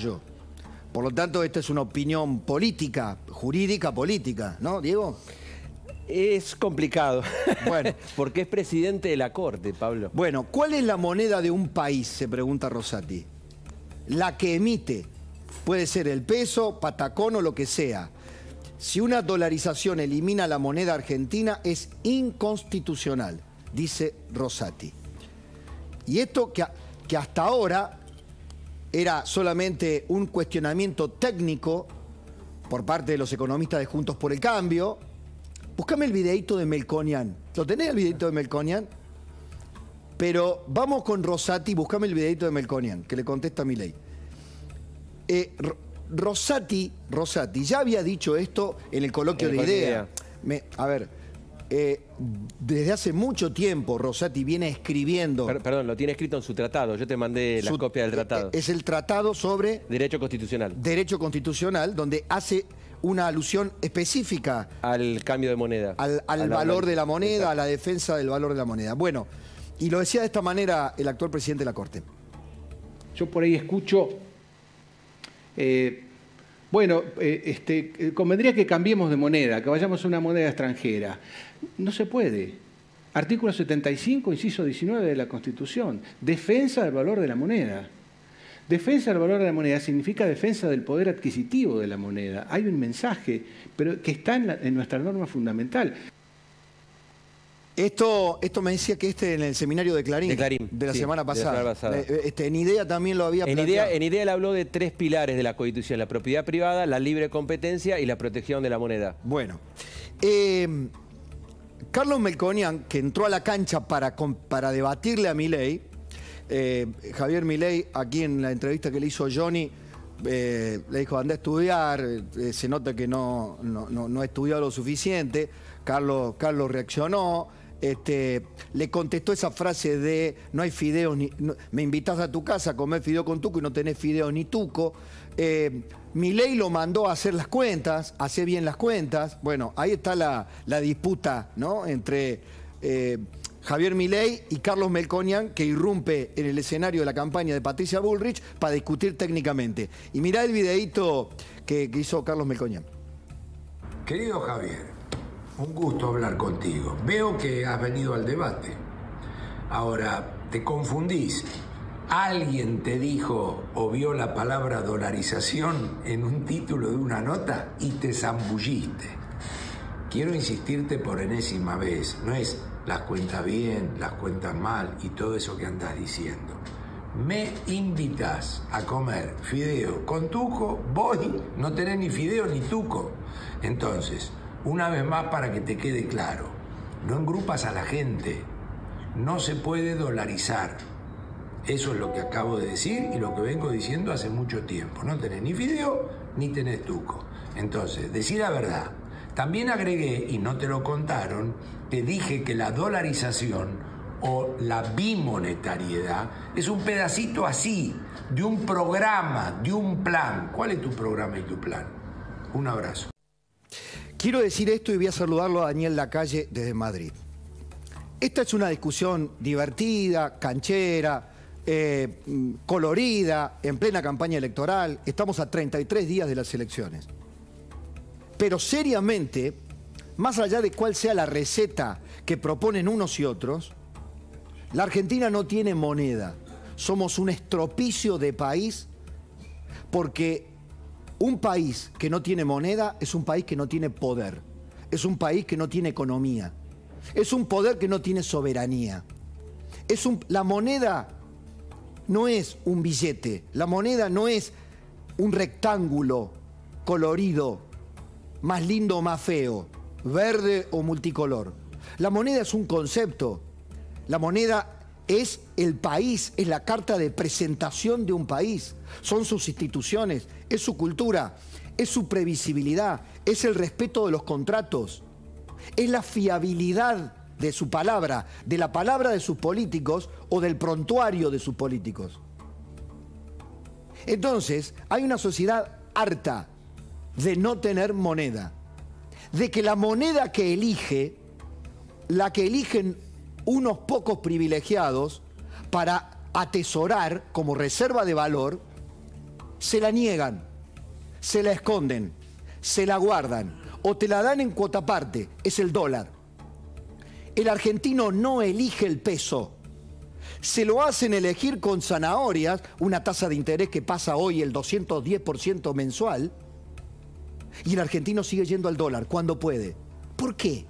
fallo. Por lo tanto, esta es una opinión política, jurídica, política, ¿no, Diego? Es complicado, Bueno. porque es presidente de la Corte, Pablo. Bueno, ¿cuál es la moneda de un país? Se pregunta Rosati. La que emite. Puede ser el peso, patacón o lo que sea. Si una dolarización elimina la moneda argentina, es inconstitucional, dice Rosati. Y esto que hasta ahora era solamente un cuestionamiento técnico por parte de los economistas de Juntos por el Cambio. Búscame el videíto de Melconian. ¿Lo tenés el videíto de Melconian? Pero vamos con Rosati, búscame el videíto de Melconian, que le contesta a Milei. Rosati ya había dicho esto en el coloquio de idea. Desde hace mucho tiempo Rosati viene escribiendo... Perdón, lo tiene escrito en su tratado. Yo te mandé la copia del tratado. Es el tratado sobre... Derecho constitucional. Derecho constitucional, donde hace una alusión específica... Al cambio de moneda. Al valor de la moneda, exacto, a la defensa del valor de la moneda. Bueno, y lo decía de esta manera el actual presidente de la Corte. Yo por ahí escucho... convendría que cambiemos de moneda, que vayamos a una moneda extranjera. No se puede. Artículo 75, inciso 19 de la Constitución. Defensa del valor de la moneda. Defensa del valor de la moneda significa defensa del poder adquisitivo de la moneda. Hay un mensaje, pero que está en nuestra norma fundamental. Esto me decía que en el seminario de Clarín, de la semana pasada. En IDEA también lo había planteado. En IDEA él habló de 3 pilares de la Constitución: la propiedad privada, la libre competencia y la protección de la moneda. Bueno, Carlos Melconian, que entró a la cancha para debatirle a Milei, Javier Milei, aquí en la entrevista que le hizo Johnny, le dijo: anda a estudiar, se nota que no ha estudiado lo suficiente. Carlos reaccionó. Le contestó esa frase de no hay fideos, me invitas a tu casa a comer fideo con tuco y no tenés fideos ni tuco. Milei lo mandó a hacer las cuentas, hace bien las cuentas. Bueno, ahí está la disputa, ¿no?, entre Javier Milei y Carlos Melconian, que irrumpe en el escenario de la campaña de Patricia Bullrich para discutir técnicamente. Y mirá el videíto que hizo Carlos Melconian. Querido Javier, un gusto hablar contigo. Veo que has venido al debate. Ahora, te confundís. ¿Alguien te dijo o vio la palabra dolarización en un título de una nota y te zambulliste? Quiero insistirte por enésima vez. No es las cuentas bien, las cuentas mal y todo eso que andas diciendo. Me invitas a comer fideo con tuco, voy, no tenés ni fideo ni tuco. Entonces, una vez más, para que te quede claro, no engrupas a la gente, no se puede dolarizar. Eso es lo que acabo de decir y lo que vengo diciendo hace mucho tiempo. No tenés ni fideo ni tenés tuco. Entonces, decí la verdad. También agregué, y no te lo contaron, te dije que la dolarización o la bimonetariedad es un pedacito así, de un programa, de un plan. ¿Cuál es tu programa y tu plan? Un abrazo. Quiero decir esto y voy a saludarlo a Daniel Lacalle desde Madrid. Esta es una discusión divertida, canchera, colorida, en plena campaña electoral. Estamos a 33 días de las elecciones. Pero seriamente, más allá de cuál sea la receta que proponen unos y otros, la Argentina no tiene moneda. Somos un estropicio de país porque... un país que no tiene moneda es un país que no tiene poder. Es un país que no tiene economía. Es un poder que no tiene soberanía. La moneda no es un billete. La moneda no es un rectángulo colorido, más lindo o más feo, verde o multicolor. La moneda es un concepto. La moneda es el país, es la carta de presentación de un país. Son sus instituciones, es su cultura, es su previsibilidad, es el respeto de los contratos, es la fiabilidad de su palabra, de la palabra de sus políticos o del prontuario de sus políticos. Entonces, hay una sociedad harta de no tener moneda, de que la moneda que elige, la que eligen unos pocos privilegiados para atesorar como reserva de valor, se la niegan, se la esconden, se la guardan o te la dan en cuota aparte, es el dólar. El argentino no elige el peso. Se lo hacen elegir con zanahorias, una tasa de interés que pasa hoy el 210% mensual, y el argentino sigue yendo al dólar cuando puede. ¿Por qué?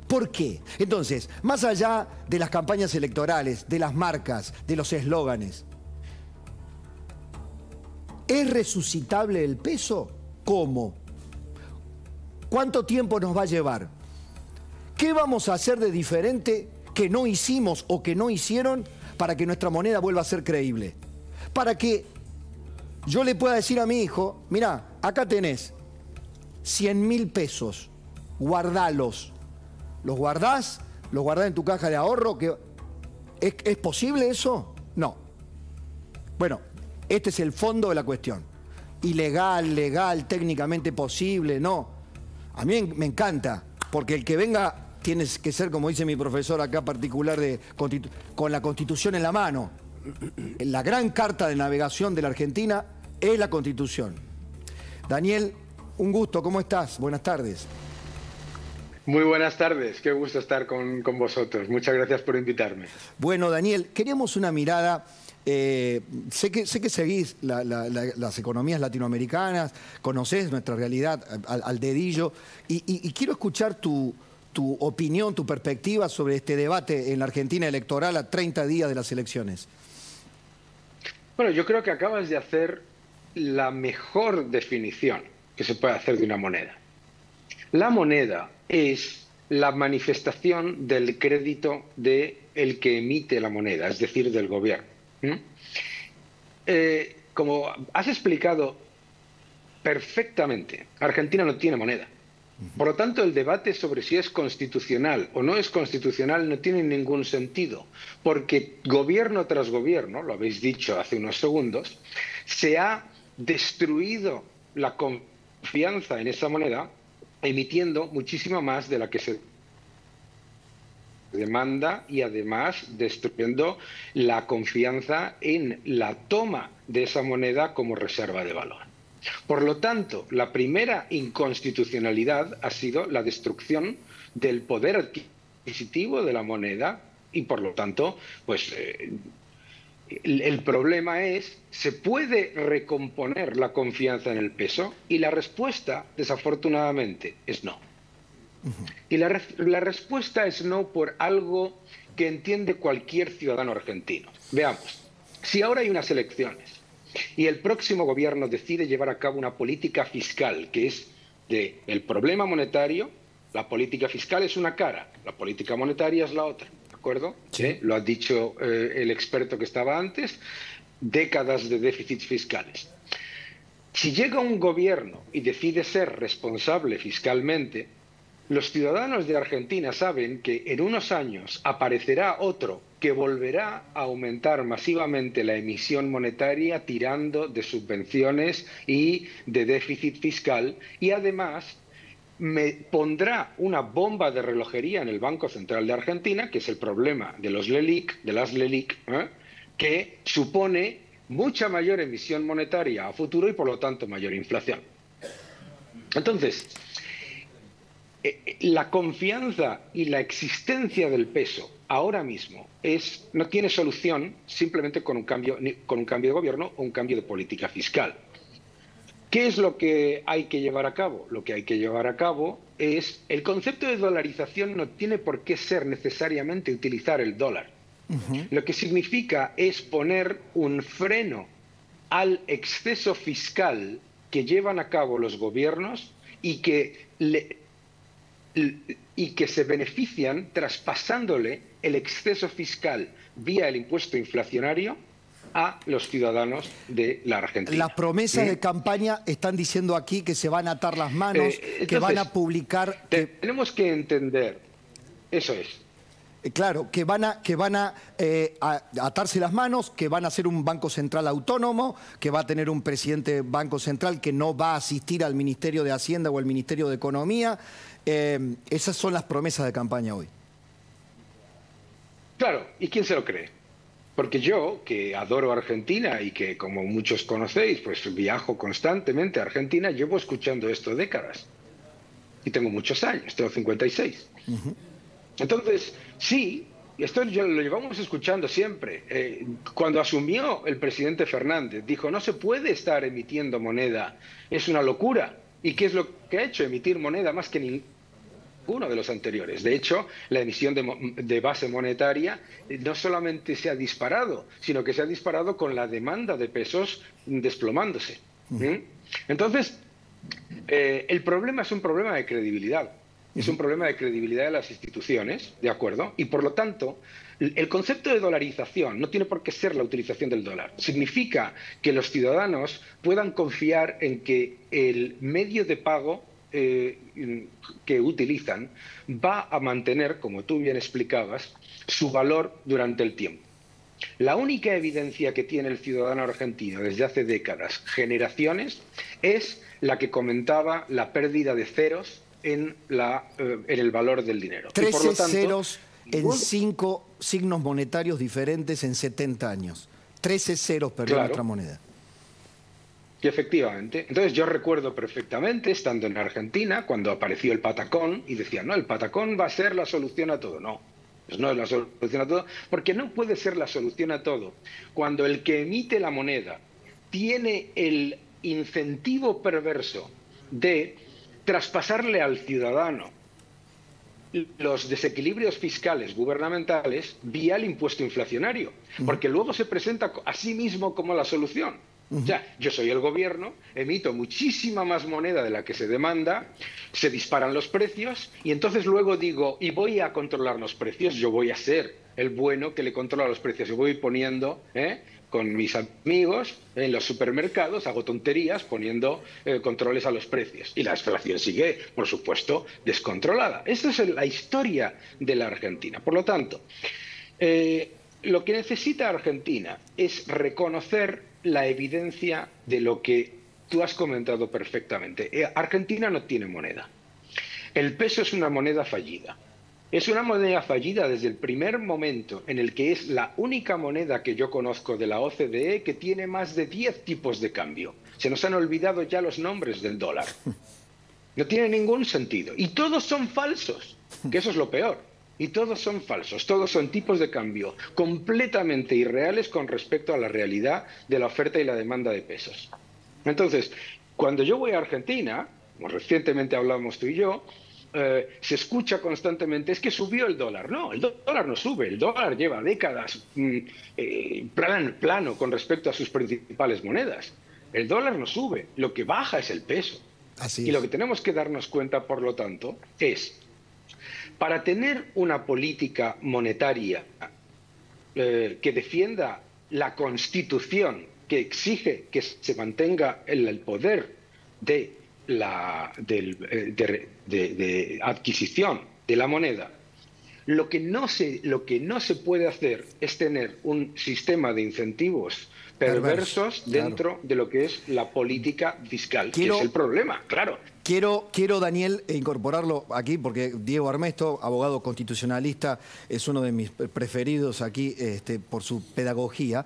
¿Por qué? Entonces, más allá de las campañas electorales, de las marcas, de los eslóganes, ¿es resucitable el peso? ¿Cómo? ¿Cuánto tiempo nos va a llevar? ¿Qué vamos a hacer de diferente que no hicimos o que no hicieron para que nuestra moneda vuelva a ser creíble? Para que yo le pueda decir a mi hijo, mirá, acá tenés 100.000 pesos, guardalos. ¿Los guardás? ¿Los guardás en tu caja de ahorro? ¿Es posible eso? No. Bueno, este es el fondo de la cuestión. Ilegal, legal, técnicamente posible, no. A mí me encanta, porque el que venga tiene que ser, como dice mi profesor acá particular, con la Constitución en la mano. La gran carta de navegación de la Argentina es la Constitución. Daniel, un gusto, ¿cómo estás? Buenas tardes. Muy buenas tardes, qué gusto estar con vosotros. Muchas gracias por invitarme. Bueno, Daniel, queríamos una mirada. Sé que seguís las economías latinoamericanas, conocés nuestra realidad al dedillo, y quiero escuchar tu opinión, tu perspectiva sobre este debate en la Argentina electoral a 30 días de las elecciones. Bueno, yo creo que acabas de hacer la mejor definición que se puede hacer de una moneda. La moneda es la manifestación del crédito del que emite la moneda, es decir, del gobierno. Como has explicado perfectamente, Argentina no tiene moneda. Por lo tanto, el debate sobre si es constitucional o no es constitucional no tiene ningún sentido, porque gobierno tras gobierno, lo habéis dicho hace unos segundos, se ha destruido la confianza en esa moneda, emitiendo muchísimo más de la que se demanda y además destruyendo la confianza en la toma de esa moneda como reserva de valor. Por lo tanto, la primera inconstitucionalidad ha sido la destrucción del poder adquisitivo de la moneda y, por lo tanto, pues el problema es, ¿se puede recomponer la confianza en el peso? Y la respuesta, desafortunadamente, es no. Y la respuesta es no por algo que entiende cualquier ciudadano argentino. Veamos, si ahora hay unas elecciones y el próximo gobierno decide llevar a cabo una política fiscal que es del problema monetario, la política fiscal es una cara, la política monetaria es la otra, ¿de acuerdo? Sí. Lo ha dicho el experto que estaba antes, décadas de déficits fiscales. Si llega un gobierno y decide ser responsable fiscalmente, los ciudadanos de Argentina saben que en unos años aparecerá otro que volverá a aumentar masivamente la emisión monetaria tirando de subvenciones y de déficit fiscal y además pondrá una bomba de relojería en el Banco Central de Argentina, que es el problema de las LELIQ, que supone mucha mayor emisión monetaria a futuro y por lo tanto mayor inflación. Entonces, la confianza y la existencia del peso ahora mismo no tiene solución simplemente con un cambio de gobierno o un cambio de política fiscal. ¿Qué es lo que hay que llevar a cabo? Lo que hay que llevar a cabo es el concepto de dolarización no tiene por qué ser necesariamente utilizar el dólar. Lo que significa es poner un freno al exceso fiscal que llevan a cabo los gobiernos y que se benefician traspasándole el exceso fiscal vía el impuesto inflacionario a los ciudadanos de la Argentina. Las promesas de campaña están diciendo aquí que se van a atar las manos, entonces, que van a publicar... Tenemos que entender, eso es. Claro, que van a atarse las manos, que van a ser un Banco Central autónomo, que va a tener un presidente del Banco Central que no va a asistir al Ministerio de Hacienda o al Ministerio de Economía. Esas son las promesas de campaña hoy. Claro, ¿y quién se lo cree? Porque yo, que adoro Argentina y que, como muchos conocéis, pues viajo constantemente a Argentina, llevo escuchando esto décadas. Y tengo muchos años, tengo 56. Entonces, sí, esto lo llevamos escuchando siempre. Cuando asumió el presidente Fernández, dijo, no se puede estar emitiendo moneda, es una locura. ¿Y qué es lo que ha hecho? Emitir moneda más que ninguno de los anteriores. De hecho, la emisión de base monetaria no solamente se ha disparado, sino que se ha disparado con la demanda de pesos desplomándose. Entonces, el problema es un problema de credibilidad. Es un problema de credibilidad de las instituciones, ¿de acuerdo? Y por lo tanto, el concepto de dolarización no tiene por qué ser la utilización del dólar. Significa que los ciudadanos puedan confiar en que el medio de pago que utilizan va a mantener, como tú bien explicabas, su valor durante el tiempo. La única evidencia que tiene el ciudadano argentino desde hace décadas, generaciones, es la que comentaba la pérdida de ceros en el valor del dinero. 13 ceros en 5 signos monetarios diferentes en 70 años. 13 ceros perdió nuestra moneda. Y efectivamente. Entonces yo recuerdo perfectamente, estando en Argentina, cuando apareció el patacón, y decían, no, el patacón va a ser la solución a todo. No, pues no es la solución a todo, porque no puede ser la solución a todo cuando el que emite la moneda tiene el incentivo perverso de traspasarle al ciudadano los desequilibrios fiscales gubernamentales vía el impuesto inflacionario, porque luego se presenta a sí mismo como la solución. O sea, yo soy el gobierno, emito muchísima más moneda de la que se demanda, se disparan los precios y entonces luego digo, y voy a controlar los precios, yo voy a ser el bueno que le controla los precios, yo voy poniendo con mis amigos en los supermercados, hago tonterías poniendo controles a los precios. Y la inflación sigue, por supuesto, descontrolada. Esta es la historia de la Argentina. Por lo tanto, lo que necesita Argentina es reconocer la evidencia de lo que tú has comentado perfectamente. Argentina no tiene moneda. El peso es una moneda fallida. Es una moneda fallida desde el primer momento en el que es la única moneda que yo conozco de la OCDE que tiene más de 10 tipos de cambio. Se nos han olvidado ya los nombres del dólar. No tiene ningún sentido. Y todos son falsos, que eso es lo peor. Y todos son falsos, todos son tipos de cambio completamente irreales con respecto a la realidad de la oferta y la demanda de pesos. Entonces, cuando yo voy a Argentina, como recientemente hablamos tú y yo, se escucha constantemente, es que subió el dólar. No, el dólar no sube, el dólar lleva décadas plano con respecto a sus principales monedas. El dólar no sube, lo que baja es el peso. Así es. Y lo que tenemos que darnos cuenta, por lo tanto, es, para tener una política monetaria que defienda la Constitución, que exige que se mantenga el poder de adquisición de la moneda, lo que no se puede hacer es tener un sistema de incentivos perversos dentro de lo que es la política fiscal, que es el problema, claro. Quiero, Daniel, incorporarlo aquí, porque Diego Armesto, abogado constitucionalista, es uno de mis preferidos aquí por su pedagogía.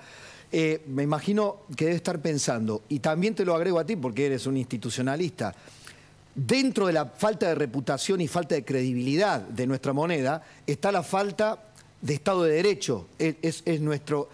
Me imagino que debe estar pensando, y también te lo agrego a ti porque eres un institucionalista, dentro de la falta de reputación y falta de credibilidad de nuestra moneda está la falta de Estado de Derecho. Es nuestro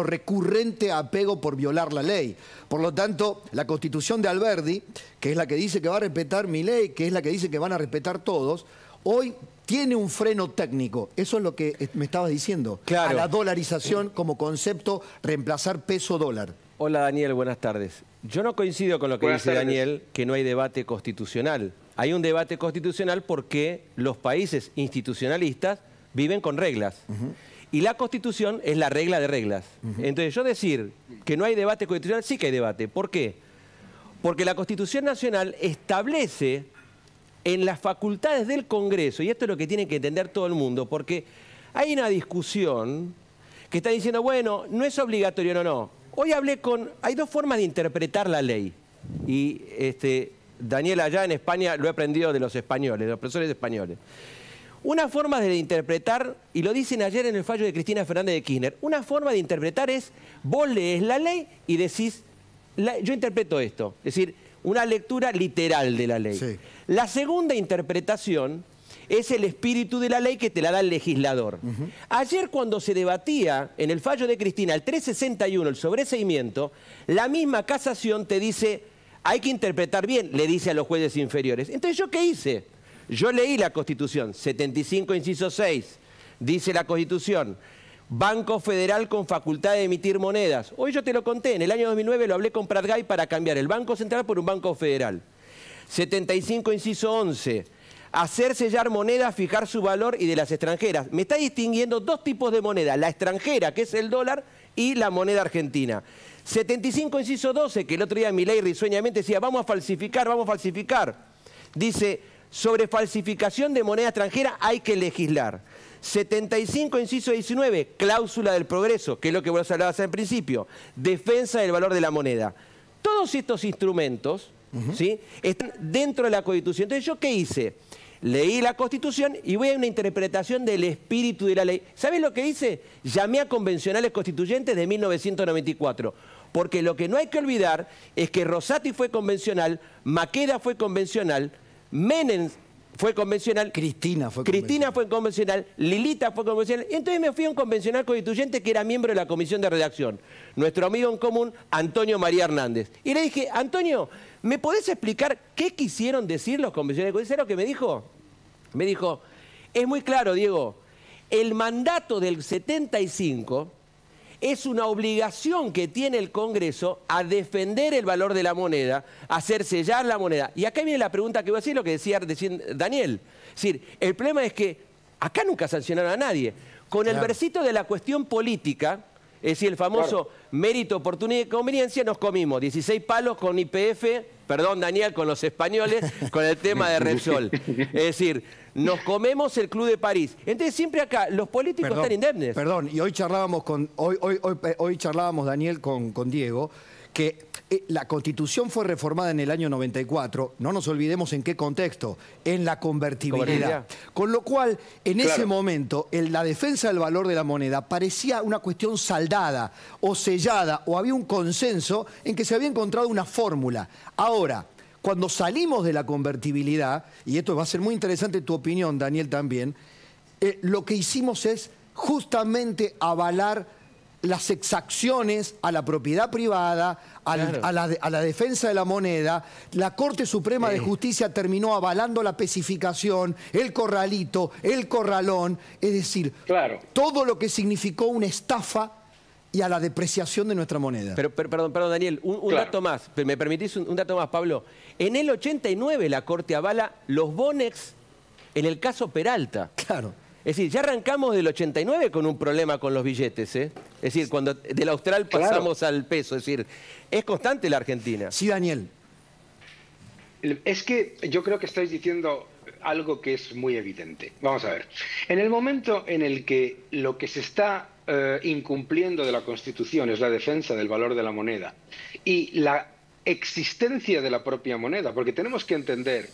recurrente apego por violar la ley. Por lo tanto, la Constitución de Alberdi, que es la que dice que va a respetar mi ley, que es la que dice que van a respetar todos, hoy tiene un freno técnico. Eso es lo que me estabas diciendo. Claro. A la dolarización como concepto, reemplazar peso-dólar. Hola Daniel, buenas tardes. Yo no coincido con lo que dice Daniel, que no hay debate constitucional. Hay un debate constitucional porque los países institucionalistas viven con reglas. Y la Constitución es la regla de reglas. Entonces yo decir que no hay debate constitucional, sí que hay debate. ¿Por qué? Porque la Constitución Nacional establece en las facultades del Congreso, y esto es lo que tiene que entender todo el mundo, porque hay una discusión que está diciendo, bueno, no es obligatorio, no. Hoy hay dos formas de interpretar la ley. Y Daniel, allá en España lo he aprendido de los españoles, de los profesores españoles. Una forma de interpretar, y lo dicen ayer en el fallo de Cristina Fernández de Kirchner, una forma de interpretar es, vos lees la ley y decís, yo interpreto esto. Es decir, una lectura literal de la ley. Sí. La segunda interpretación es el espíritu de la ley que te la da el legislador. Ayer cuando se debatía en el fallo de Cristina, el 361, el sobreseimiento, la misma casación te dice, hay que interpretar bien, le dice a los jueces inferiores. Entonces, ¿yo qué hice? Yo leí la Constitución, 75, inciso 6, dice la Constitución, Banco Federal con facultad de emitir monedas. Hoy yo te lo conté, en el año 2009 lo hablé con Pratgay para cambiar el Banco Central por un Banco Federal. 75, inciso 11, hacer sellar monedas, fijar su valor y de las extranjeras. Me está distinguiendo dos tipos de moneda, la extranjera, que es el dólar, y la moneda argentina. 75, inciso 12, que el otro día Milei risueñamente decía, vamos a falsificar, vamos a falsificar. Dice, sobre falsificación de moneda extranjera hay que legislar. 75, inciso 19, cláusula del progreso, que es lo que vos hablabas al principio, defensa del valor de la moneda. Todos estos instrumentos, ¿sí?, están dentro de la Constitución. Entonces, ¿yo qué hice? Leí la Constitución y voy a una interpretación del espíritu de la ley. ¿Sabés lo que hice? Llamé a convencionales constituyentes de 1994. Porque lo que no hay que olvidar es que Rosati fue convencional, Maqueda fue convencional, Menem fue convencional, Cristina fue convencional, Lilita fue convencional. Entonces me fui a un convencional constituyente que era miembro de la comisión de redacción, nuestro amigo en común, Antonio María Hernández. Y le dije, Antonio, ¿me podés explicar qué quisieron decir los convencionales constituyentes? ¿Sabés lo que me dijo? Me dijo, es muy claro, Diego, el mandato del 75... es una obligación que tiene el Congreso a defender el valor de la moneda, a hacer sellar la moneda. Y acá viene la pregunta que voy a decir, lo que decía recién Daniel. Es decir, el problema es que acá nunca sancionaron a nadie. Con el versito de la cuestión política, es decir, el famoso mérito, oportunidad y conveniencia, nos comimos 16 palos con YPF, perdón Daniel, con los españoles, con el tema de Repsol. Es decir, nos comemos el Club de París. Entonces siempre acá los políticos están indemnes. Perdón, y hoy charlábamos, hoy charlábamos Daniel, con Diego, que la Constitución fue reformada en el año 94, no nos olvidemos en qué contexto, en la convertibilidad. Con lo cual, en ese momento, la defensa del valor de la moneda parecía una cuestión saldada o sellada, o había un consenso en que se había encontrado una fórmula. Ahora, cuando salimos de la convertibilidad, y esto va a ser muy interesante tu opinión, Daniel, también, lo que hicimos es justamente avalar las exacciones a la propiedad privada, a la defensa de la moneda. La Corte Suprema de Justicia terminó avalando la especificación, el corralito, el corralón, es decir, todo lo que significó una estafa y a la depreciación de nuestra moneda. Pero perdón, Daniel, un dato más. ¿Me permitís un dato más, Pablo? En el 89 la Corte avala los bonex en el caso Peralta. Claro. Es decir, ya arrancamos del 89 con un problema con los billetes, ¿eh? Es decir, cuando del austral pasamos al peso. Es decir, es constante la Argentina. Sí, Daniel. Es que yo creo que estáis diciendo algo que es muy evidente. Vamos a ver. En el momento en el que lo que se está incumpliendo de la Constitución es la defensa del valor de la moneda y la existencia de la propia moneda, porque tenemos que entender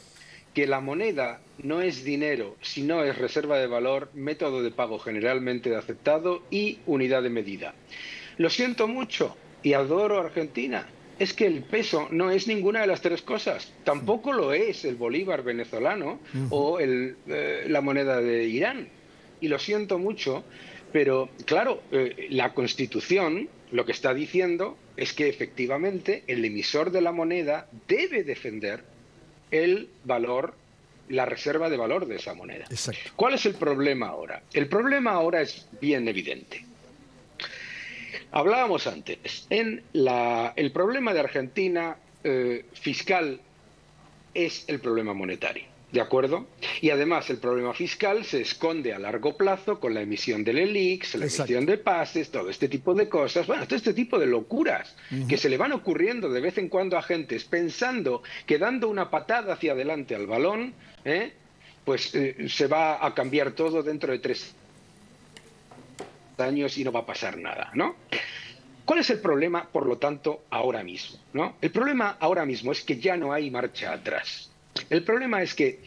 que la moneda no es dinero, sino es reserva de valor, método de pago generalmente aceptado y unidad de medida. Lo siento mucho y adoro a Argentina. Es que el peso no es ninguna de las tres cosas. Tampoco lo es el bolívar venezolano o la moneda de Irán. Y lo siento mucho, pero claro, la Constitución lo que está diciendo es que efectivamente el emisor de la moneda debe defender el valor, la reserva de valor de esa moneda. Exacto. ¿Cuál es el problema ahora? El problema ahora es bien evidente. Hablábamos antes, el problema de Argentina fiscal es el problema monetario, ¿de acuerdo? Y además el problema fiscal se esconde a largo plazo con la emisión del ELIX, la emisión de pases, todo este tipo de cosas, bueno, todo este tipo de locuras que se le van ocurriendo de vez en cuando a gentes pensando que dando una patada hacia adelante al balón, pues se va a cambiar todo dentro de 3 años y no va a pasar nada, ¿no? ¿Cuál es el problema, por lo tanto, ahora mismo, ¿no? El problema ahora mismo es que ya no hay marcha atrás. El problema es que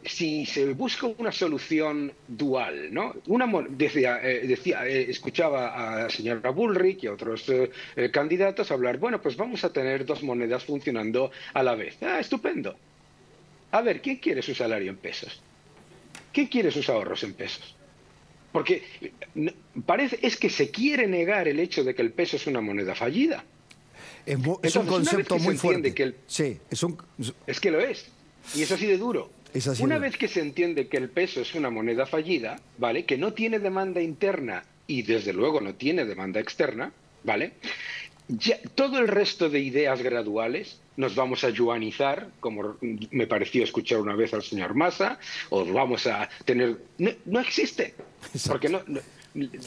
si se busca una solución dual, ¿no? Escuchaba a señora Bullrich y a otros candidatos hablar, bueno, pues vamos a tener dos monedas funcionando a la vez. Ah, estupendo. A ver, ¿quién quiere su salario en pesos? ¿Quién quiere sus ahorros en pesos? Porque es que se quiere negar el hecho de que el peso es una moneda fallida. Es un concepto muy fuerte. Sí, es que lo es. Y es así de duro. Una vez que se entiende que el peso es una moneda fallida, ¿vale? Que no tiene demanda interna y desde luego no tiene demanda externa, ¿vale? Ya, todo el resto de ideas graduales nos vamos a yuanizar, como me pareció escuchar una vez al señor Massa, o vamos a tener... No existe. Exacto. Porque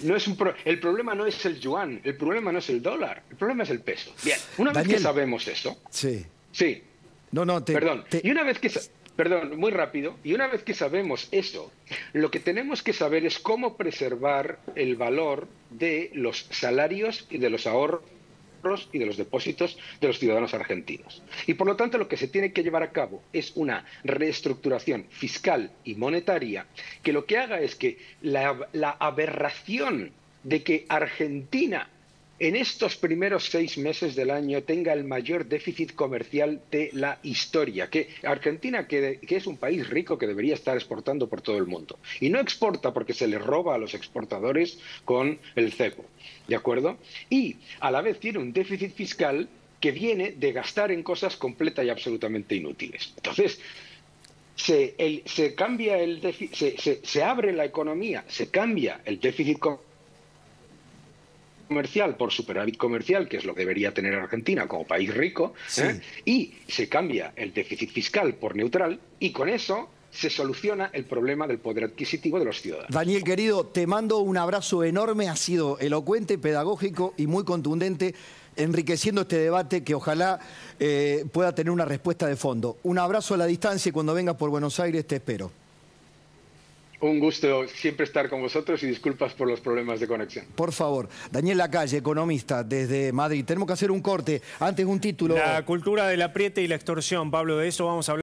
no es el problema no es el yuan, el problema no es el dólar, el problema es el peso. Bien, una vez que sabemos eso... Sí. Sí. Y una vez que... Perdón, muy rápido. Y una vez que sabemos eso, lo que tenemos que saber es cómo preservar el valor de los salarios y de los ahorros y de los depósitos de los ciudadanos argentinos. Y por lo tanto lo que se tiene que llevar a cabo es una reestructuración fiscal y monetaria que lo que haga es que la aberración de que Argentina en estos primeros 6 meses del año tenga el mayor déficit comercial de la historia. Que Argentina, que es un país rico que debería estar exportando por todo el mundo. Y no exporta porque se le roba a los exportadores con el cepo. ¿De acuerdo? Y a la vez tiene un déficit fiscal que viene de gastar en cosas completa y absolutamente inútiles. Entonces, se cambia el déficit, se abre la economía, se cambia el déficit comercial por superávit comercial, que es lo que debería tener Argentina como país rico, sí. Y se cambia el déficit fiscal por neutral, y con eso se soluciona el problema del poder adquisitivo de los ciudadanos. Daniel, querido, te mando un abrazo enorme, ha sido elocuente, pedagógico y muy contundente, enriqueciendo este debate que ojalá pueda tener una respuesta de fondo. Un abrazo a la distancia y cuando vengas por Buenos Aires te espero. Un gusto siempre estar con vosotros y disculpas por los problemas de conexión. Por favor. Daniel Lacalle, economista desde Madrid. Tenemos que hacer un corte. Antes un título. La cultura del apriete y la extorsión, Pablo, de eso vamos a hablar.